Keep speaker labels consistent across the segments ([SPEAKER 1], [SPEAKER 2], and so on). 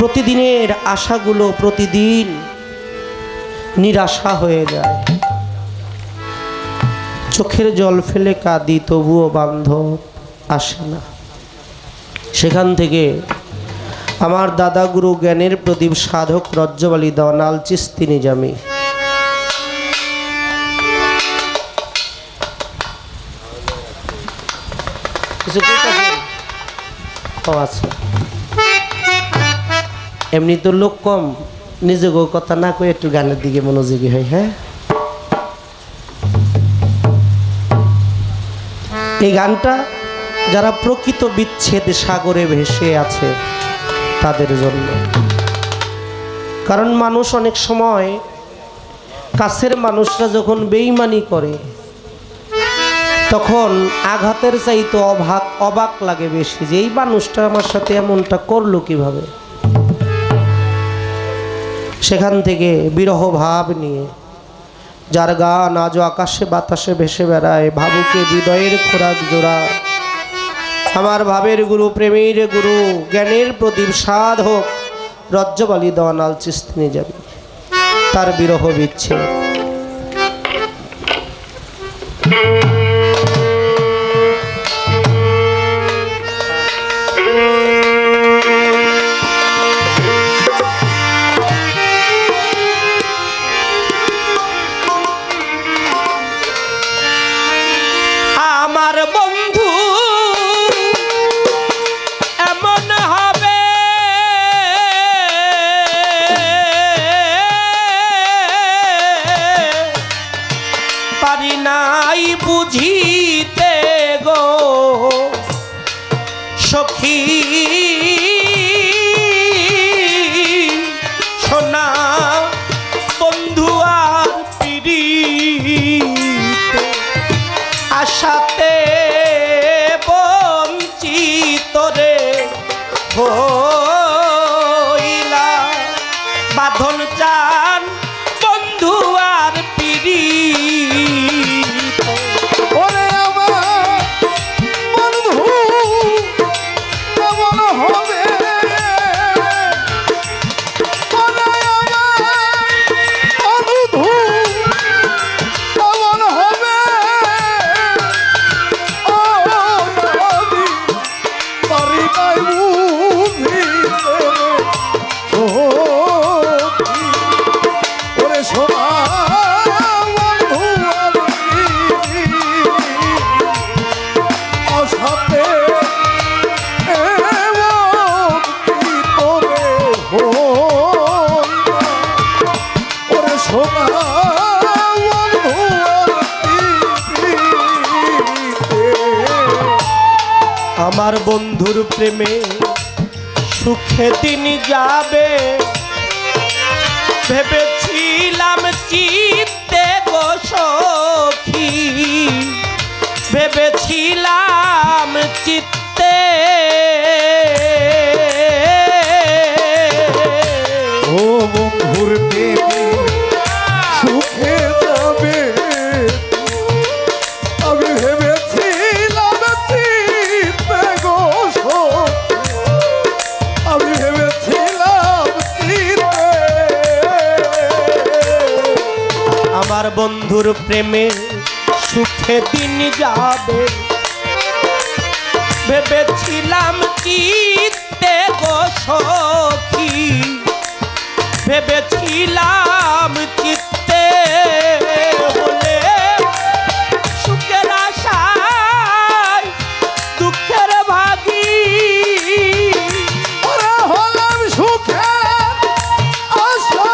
[SPEAKER 1] প্রতিদিনের আশাগুলো প্রতিদিন নিরাশা হয়ে যায়। চোখের জল ফেলে কাঁদি তবুও বান্ধব আসে না। সেখান থেকে আমার দাদা গুরু জ্ঞানের প্রদীপ সাধক রজ্জবালি দওয়ানাল চিস্তি নিজামি এমনি তো লোক কম, নিজেকেও কথা না কয়ে একটু গানের দিকে মনোযোগী হয়। হ্যাঁ, এই গানটা যারা প্রকৃত বিচ্ছেদ সাগরে ভেসে আছে তাদের জন্য। কারণ মানুষ অনেক সময় কাছের মানুষরা যখন বেঈমানি করে তখন আঘাতের চাইতে অবাক লাগে বেশি, যে এই মানুষটা আমার সাথে এমনটা করলো কিভাবে। সেখান থেকে বিরহ ভাব নিয়ে যার গান আজও আকাশে বাতাসে ভেসে বেড়ায়, ভাবুকে হৃদয়ের খোরাক জোড়া, আমার ভাবের গুরু প্রেমের গুরু জ্ঞানের প্রদীপ সাধক রজ্জবালি দওয়ানাল চিস্তি নিজামি, তার বিরহ বিচ্ছেদ। বুঝিতে গো সখী সোনা বন্ধু আর পিরিতে আশাতে বঞ্চিত রে হইলা বাঁধন চান বন্ধু আর পিরিতে। আমার বন্ধুর প্রেমে সুখে দিন যাবে ভেবেছিলাম চিত্তে গো সখী, ভেবেছিলাম চিত্তে
[SPEAKER 2] ও বন্ধুর প্রেমে সুখে যাবে, আমি ভেবেছিলাম চিত্তে গো সখী, আমি ভেবেছিলাম চিত্তে।
[SPEAKER 1] আমার বন্ধুর প্রেমে সুখে দিন যাবে ভেবেছিলাম চিত্তে গো সখী, ভেবেছিলাম চিত্তে বলে সুখের আশায় দুঃখের ভাগী
[SPEAKER 2] হলাম সুখের আশা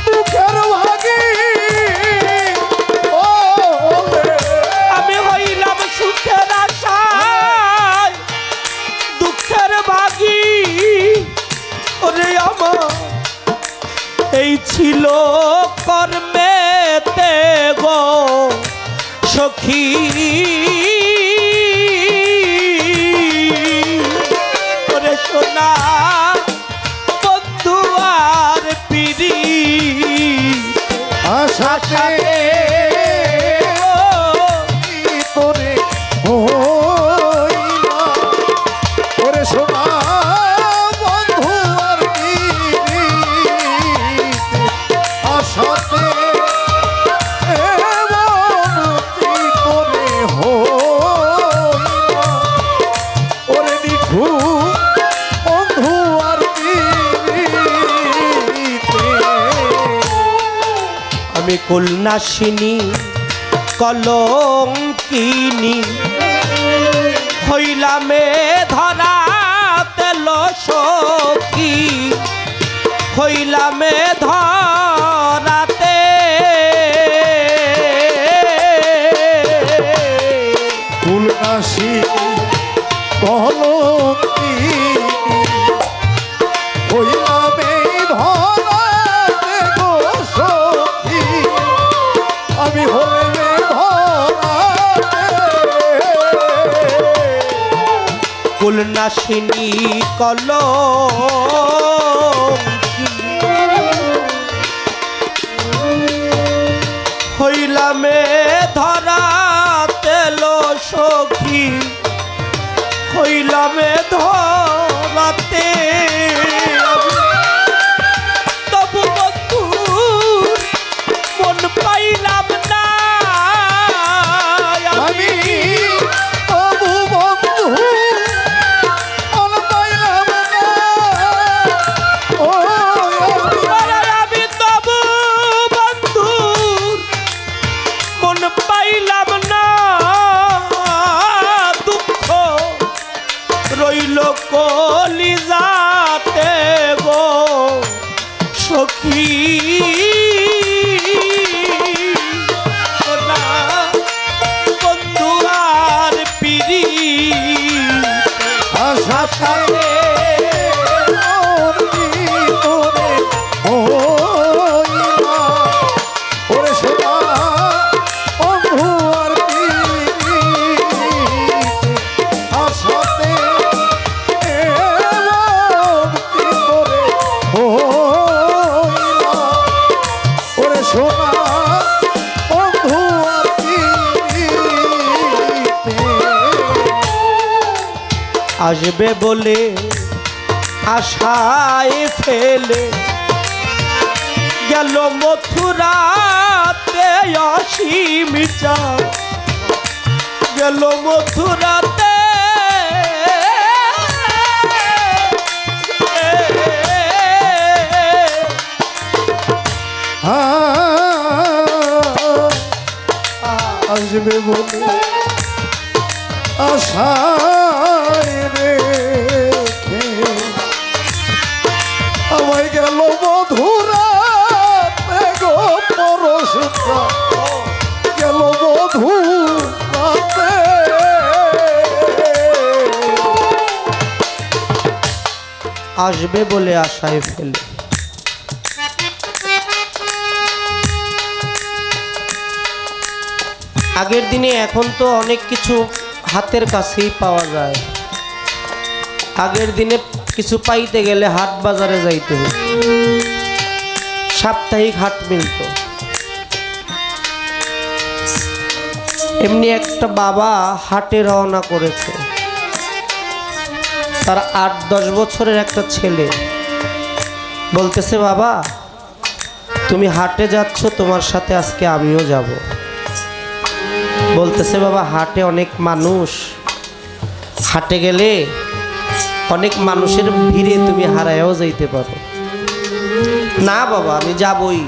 [SPEAKER 2] দুঃখের ভাগী।
[SPEAKER 1] আমি হইলাম সুখের আশায় দুঃখের ভাগী। ওরে আমার এই ছিল কর্মেতে গো সখী, ওরে সোনা বন্ধু আর পিরি
[SPEAKER 2] আশাতে তোরে হইলা ওরে সোনা বন্ধু বন্ধু বন্ধু আর পিরিতে
[SPEAKER 1] আমি কুলনাশিনী কলঙ্কিনী হইলামে ধরা তেল সখী হইলামে ধরাতে
[SPEAKER 2] ফুলনাশি কলঙ্কিনী হইলামে ধরাতে গো সখী আমি হইলে ধরাতে
[SPEAKER 1] কুলনাশিনী কলঙ্কিনী হইলামে ধরা তেল সখী হইলামে ধরাতে তবু বন্ধু মন পাইলাম না
[SPEAKER 2] আমি তবু বন্ধু মন পাইলাম না ও
[SPEAKER 1] আমি তবু বন্ধু মন পাইলাম না দুঃখ রইল কলিজাতে গো সখী সোনা বন্ধু আর পিরি
[SPEAKER 2] আশা
[SPEAKER 1] সাথে
[SPEAKER 2] ওরে সোনা বন্ধু আর আশাতে ওরে সোনা বন্ধু আর
[SPEAKER 1] আসবে বলে আশায় ফেলে গেল মথুরাতে অসীম চাঁদ গেল মথুরাতে
[SPEAKER 2] আসবে বলে আশায় রেখে আমায় গেল মধুরা গো পরশুতা গেল মধু
[SPEAKER 1] আসবে বলে আশায় ফেলে আগের দিনে এখন তো অনেক কিছু হাতের কাছেই পাওয়া যায় আগের দিনে কিছু পাইতে গেলে হাট বাজারে যাইতে হতো সাপ্তাহিক হাট মিলত এমনি একটা বাবা হাটে রওনা করেছে তার ৮-১০ বছরের একটা ছেলে বলতেছে বাবা তুমি হাটে যাচ্ছ তোমার সাথে আজকে আমিও যাব বলতেছে বাবা হাটে অনেক মানুষ হাটে গেলে অনেক মানুষের ভিড়ে তুমি হারায়ও যাইতে পারো না বাবা আমি যাবই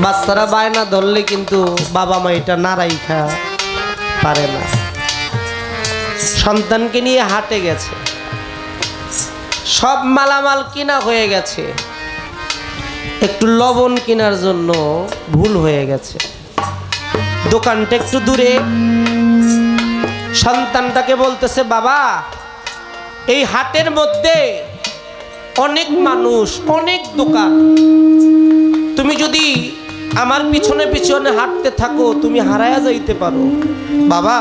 [SPEAKER 1] বাচ্চারা বায়না ধরলে কিন্তু বাবা মা এটা না রাইখা পারে না সন্তানকে নিয়ে হাটে গেছে সব মালামাল কিনা হয়ে গেছে একটু লবণ কেনার জন্য ভুল হয়ে গেছে দোকানটা একটু দূরে সন্তানটাকে বলতেছে বাবা এই হাটের মধ্যে অনেক মানুষ অনেক দোকান তুমি যদি আমার পিছনে পিছনে হাঁটতে থাকো তুমি হারায়া যাইতে পারো বাবা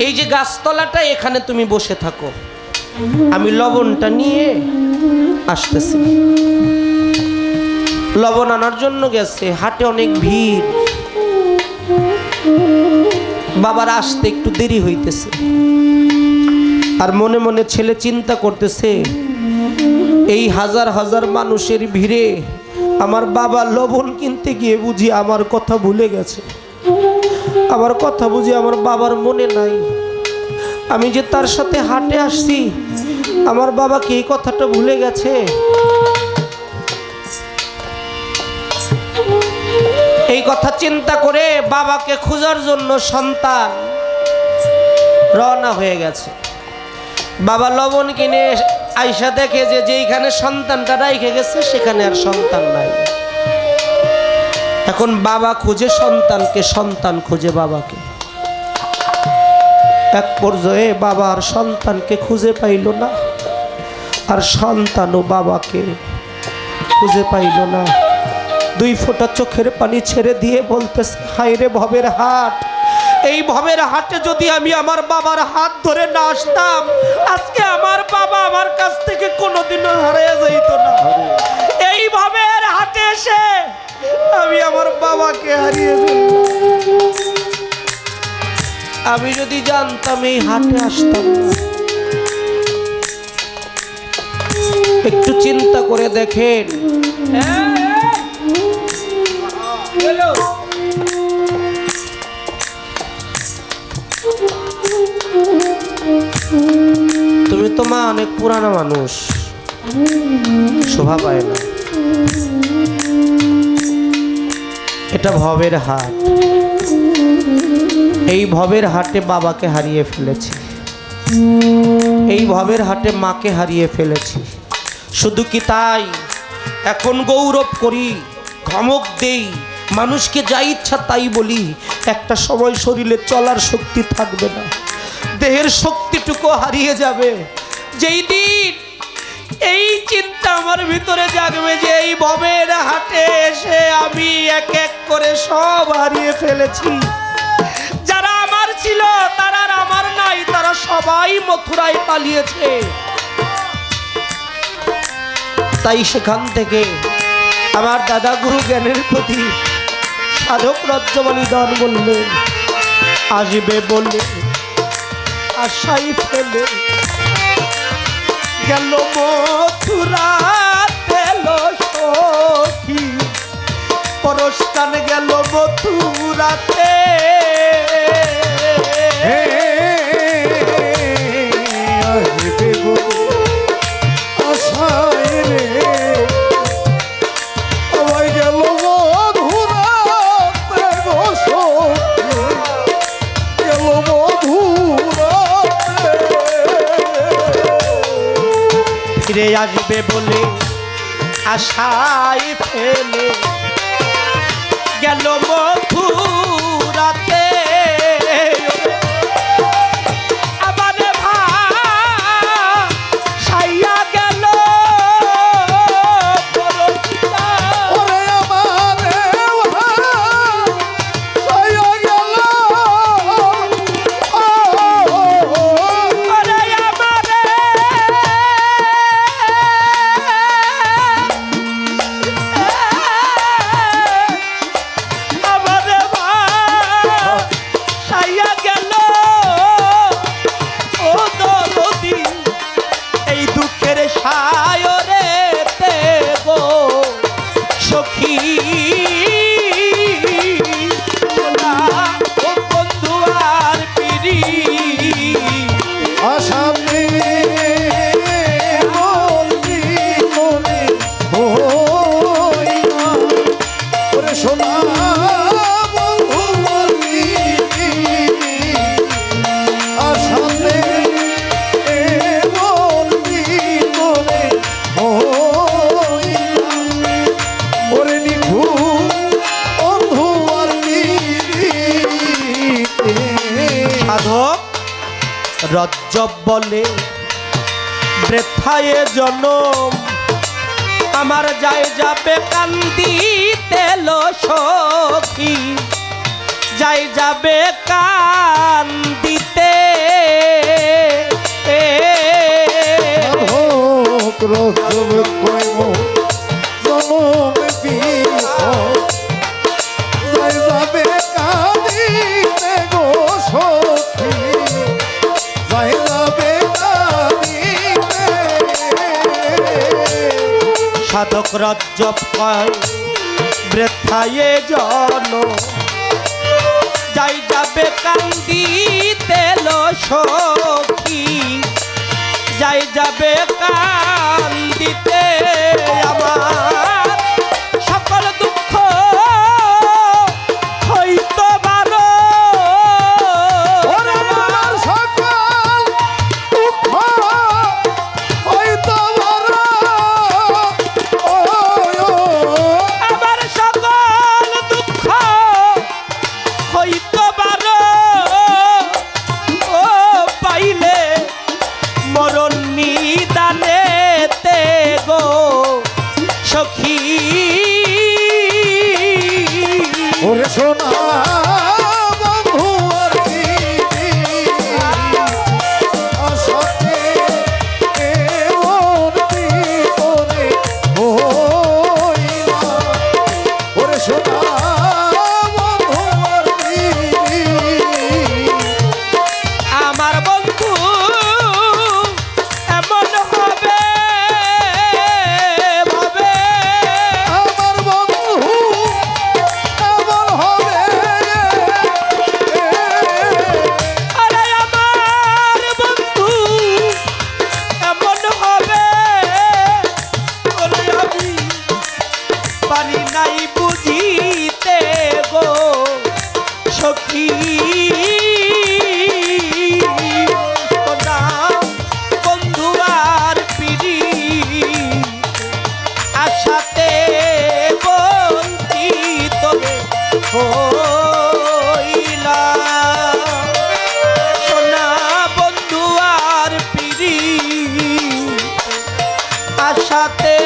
[SPEAKER 1] এই যে গাছতলাটা এখানে তুমি বসে থাকো আমি লবণটা নিয়ে আসতেছি লবণ আনার জন্য গেছে হাটে অনেক ভিড় বাবার আসতে একটু দেরি হইতেছে আর মনে মনে ছেলে চিন্তা করতেছে এই হাজার হাজার মানুষের ভিড়ে আমার বাবা লবণ কিনতে গিয়ে বুঝি আমার কথা ভুলে গেছে আমার কথা বুঝি আমার বাবার মনে নাই আমি যে তার সাথে হাটে আসছি, আমার বাবা কি এই কথাটা ভুলে গেছে? এই কথা চিন্তা করে বাবাকে খোঁজার জন্য সন্তান রওনা হয়ে গেছে। বাবা লবণ কিনে আইসা দেখে যে যেইখানে সন্তানটা রাইখে গেছে সেখানে আর সন্তান নাই। এখন বাবা খুঁজে সন্তানকে, সন্তান খুঁজে বাবাকে। এক পর্যায়ে বাবা আর সন্তানকে খুঁজে পাইল না, আর সন্তানও বাবাকে খুঁজে পাইল না। দুই ফোঁটা চোখের পানি ছেড়ে দিয়ে বলতেছে, হায় রে ভবের হাট, এই ভবের হাটে যদি আমি আমার বাবার হাত ধরে না আসতাম, আজকে আমার বাবা আমার কাছ থেকে কোনোদিনও হারিয়ে যাইত না। এই ভবের হাটে এসে আমি আমার বাবাকে হারিয়ে ফেললাম। আমি যদি জানতাম এই হাটে আসতাম না। একটু চিন্তা করে দেখেন, তুমি তো মা অনেক পুরানো মানুষ, শোভা পায় না। এটা ভবের হাট, এই ভবের হাটে বাবাকে হারিয়ে ফেলেছি, এই ভবের হাটে মাকে হারিয়ে ফেলেছি। শুধু কি তাই, এখন গৌরব করি, ধমক দেই, মানুষকে যা ইচ্ছা তাই বলি, একটা সময় শরীরে চলার শক্তি থাকবে না, দেহের শক্তিটুকু হারিয়ে যাবে। যেই দিন এই চিন্তা আমার ভিতরে জাগবে যে এই ভবের হাটে এসে আমি এক এক করে সব হারিয়ে ফেলেছি, যারা আমার ছিল তারা আর আমার নাই, তারা সবাই মথুরায় পালিয়েছে। তাই সেখান থেকে আমার দাদা গুরু জ্ঞানের প্রতি সাধক রজ্জমালী দান বললেন, আসবে বলে আশাই ফেলে গেল মথুরা, তেল সখী পরস্কান গেল মথুরাতে। ফিরে আসবে বলে আশায় ফেলে গেল মথুরাতে। আবার ভাসাইয়া গেল রজ্জব বলে বৃথায় জনম, আমার যায় যাবে কান্দিতে লো সখী, যায় যাবে কান্দিতে।
[SPEAKER 2] রজ্জব কইব জনম বিষ, যায় যাবে কান্দিতে গো সখী, যায় যাবে কান্দিতে।
[SPEAKER 1] সাধক রজ্জব কয় বৃথায় জনম, যাই যাবে কান্দিতে লো সখী যাই যাবে কান্দিতে আমার সকল দুঃখ হইতো বারো
[SPEAKER 2] ওরে আমার সকল দুঃখ হইতো বড় ও
[SPEAKER 1] আমার সকল দুঃখ হইতো বারো ও পাইলে মরণ নিদানেতে গো সখী
[SPEAKER 2] ওরে সোনা বন্ধু আর দিদি আশাতে এমন বিপদে হইলা ওরে সোনা বন্ধু আর দিদি
[SPEAKER 1] আমার বন্ধু এমন হবে ভাবে
[SPEAKER 2] আমার বন্ধু এমন হবে
[SPEAKER 1] আরে আমার বন্ধু এমন হবে ওরে আমি পারি নাই বুঝিতে গো সখী সোনা বন্ধু আর পিড়ি আশাতে বঞ্চিত হইলা সোনা বন্ধু আর পিড়ি আশাতে